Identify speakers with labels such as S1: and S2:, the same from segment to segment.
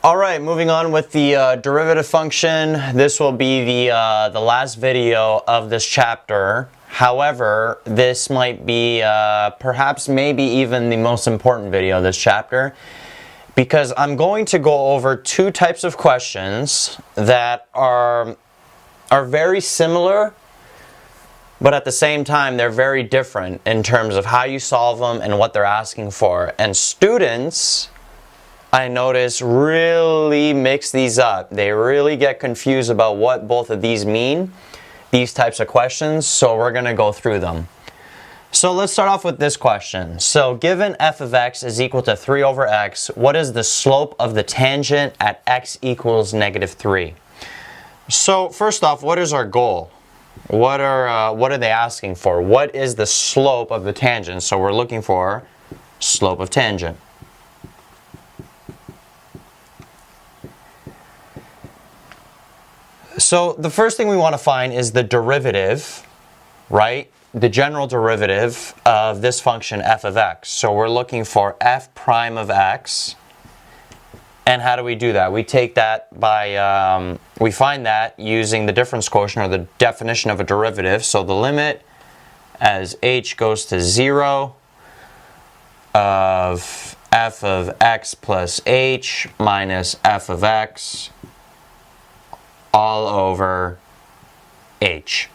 S1: All right, moving on with the derivative function. This will be the last video of this chapter. However, this might be perhaps maybe even the most important video of this chapter, because I'm going to go over two types of questions that are very similar, but at the same time they're very different in terms of how you solve them and what they're asking for. And students, I notice, really mix these up. They really get confused about what both of these mean, these types of questions, so we're going to go through them. So let's start off with this question. So given f of x is equal to 3 over x, what is the slope of the tangent at x equals negative 3? So first off, what is our goal? What are they asking for? What is the slope of the tangent? So we're looking for slope of tangent. So the first thing we want to find is the derivative, right? The general derivative of this function f of x. So we're looking for f prime of x. And how do we do that? We take that by, we find that using the difference quotient, or the definition of a derivative. So the limit as h goes to 0 of f of x plus h minus f of x all over h.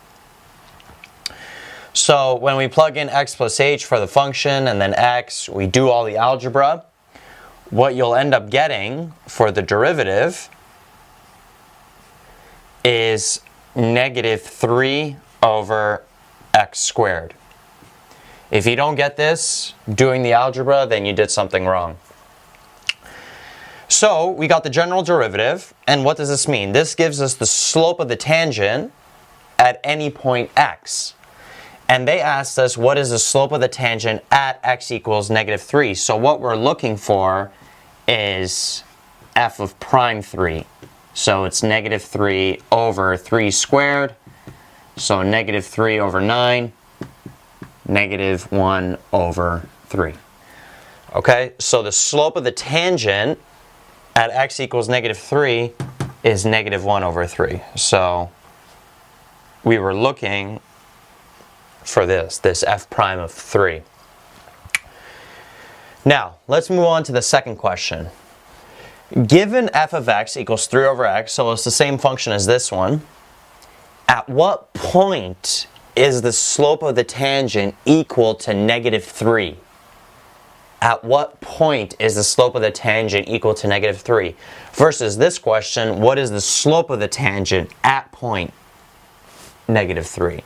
S1: So when we plug in x plus h for the function and then x, we do all the algebra. What you'll end up getting for the derivative is negative 3 over x squared. If you don't get this doing the algebra, then you did something wrong. So we got the general derivative, and what does this mean? This gives us the slope of the tangent at any point x. And they asked us what is the slope of the tangent at x equals negative 3. So what we're looking for is f of prime 3. So it's negative 3 over 3 squared. So negative 3 over 9, negative 1 over 3. Okay, so the slope of the tangent at x equals negative 3 is negative 1 over 3. So we were looking for this f prime of 3. Now, let's move on to the second question. Given f of x equals 3 over x, so it's the same function as this one, at what point is the slope of the tangent equal to negative 3? At what point is the slope of the tangent equal to negative 3? Versus this question, what is the slope of the tangent at point negative 3?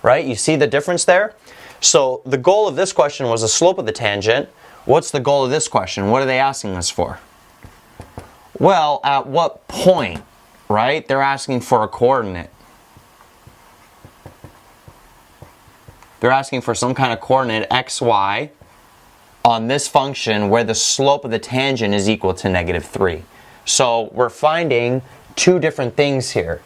S1: Right? You see the difference there? So the goal of this question was the slope of the tangent. What's the goal of this question? What are they asking us for? Well, at what point, right? They're asking for a coordinate. They're asking for some kind of coordinate xy on this function where the slope of the tangent is equal to negative 3. So we're finding two different things here.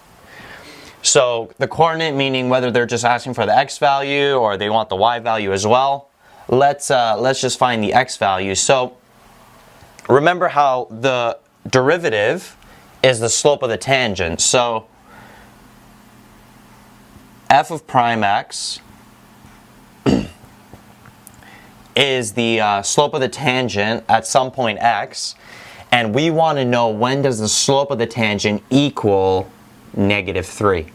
S1: So the coordinate, meaning whether they're just asking for the x value or they want the y value as well. Let's just find the x value. So remember how the derivative is the slope of the tangent. So f of prime x is the slope of the tangent at some point x, and we want to know when does the slope of the tangent equal negative 3.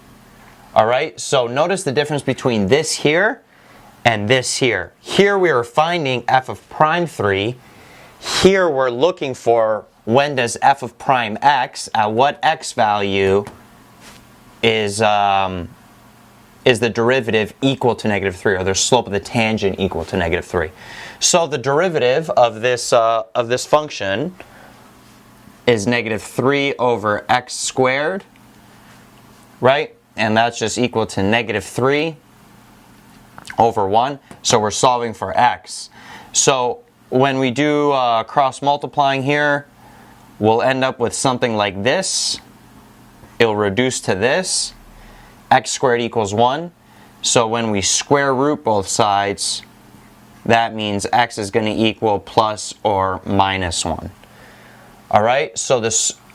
S1: Alright, so notice the difference between this here and this here. Here we are finding f of prime 3. Here we're looking for when does f of prime x, at what x value is the derivative equal to negative 3, or the slope of the tangent equal to negative 3. So the derivative of this function is negative 3 over x squared, right? And that's just equal to negative 3 over 1. So we're solving for x. So when we do cross multiplying here, we'll end up with something like this. It'll reduce to this. X squared equals 1. So when we square root both sides, that means x is going to equal plus or minus 1. All right, so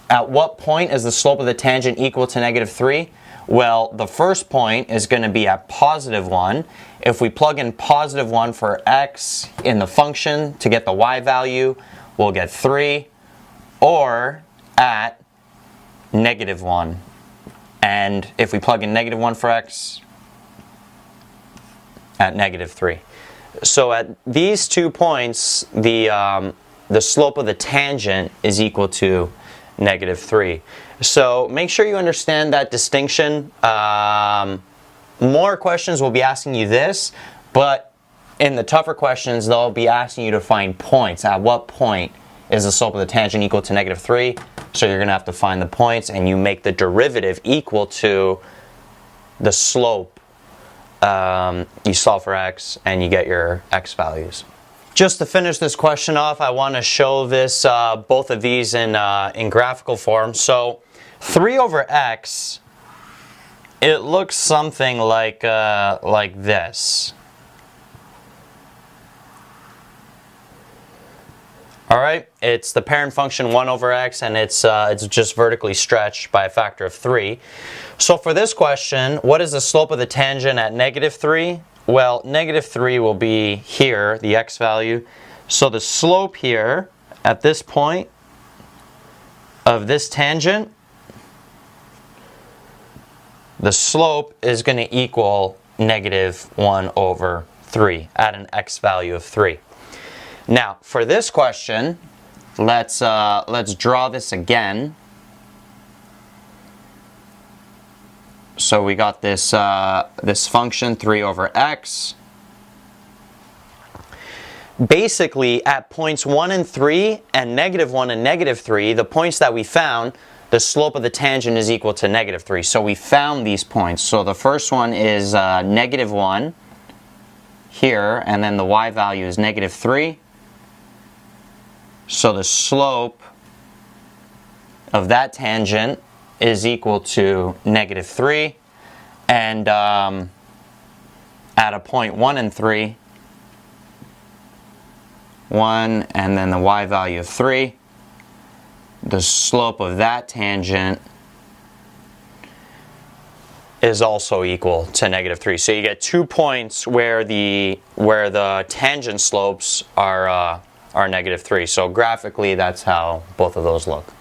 S1: at what point is the slope of the tangent equal to negative 3? Well, the first point is going to be at positive 1. If we plug in positive 1 for x in the function to get the y value, we'll get 3. Or at negative 1. And if we plug in negative 1 for x, at negative 3. So at these 2 points, the slope of the tangent is equal to negative 3. So make sure you understand that distinction. More questions will be asking you this, but in the tougher questions, they'll be asking you to find points. At what point is the slope of the tangent equal to negative 3? So you're going to have to find the points, and you make the derivative equal to the slope. You solve for x, and you get your x values. Just to finish this question off, I want to show this, both of these in graphical form. So 3 over x, it looks something like this. All right, it's the parent function 1 over x, and it's just vertically stretched by a factor of 3. So for this question, what is the slope of the tangent at negative 3? Well, negative 3 will be here, the x value. So the slope here at this point of this tangent, the slope is going to equal negative 1 over 3 at an x value of 3. Now, for this question, let's draw this again. So we got this this function 3 over x. Basically, at points 1 and 3 and negative 1 and negative 3, the points that we found, the slope of the tangent is equal to negative 3. So we found these points. So the first one is negative 1 here, and then the y value is negative 3. So the slope of that tangent is equal to negative 3. And at a point 1 and 3, 1 and then the y value of 3, the slope of that tangent is also equal to negative 3. So you get 2 points where the tangent slopes are negative 3. So graphically, that's how both of those look.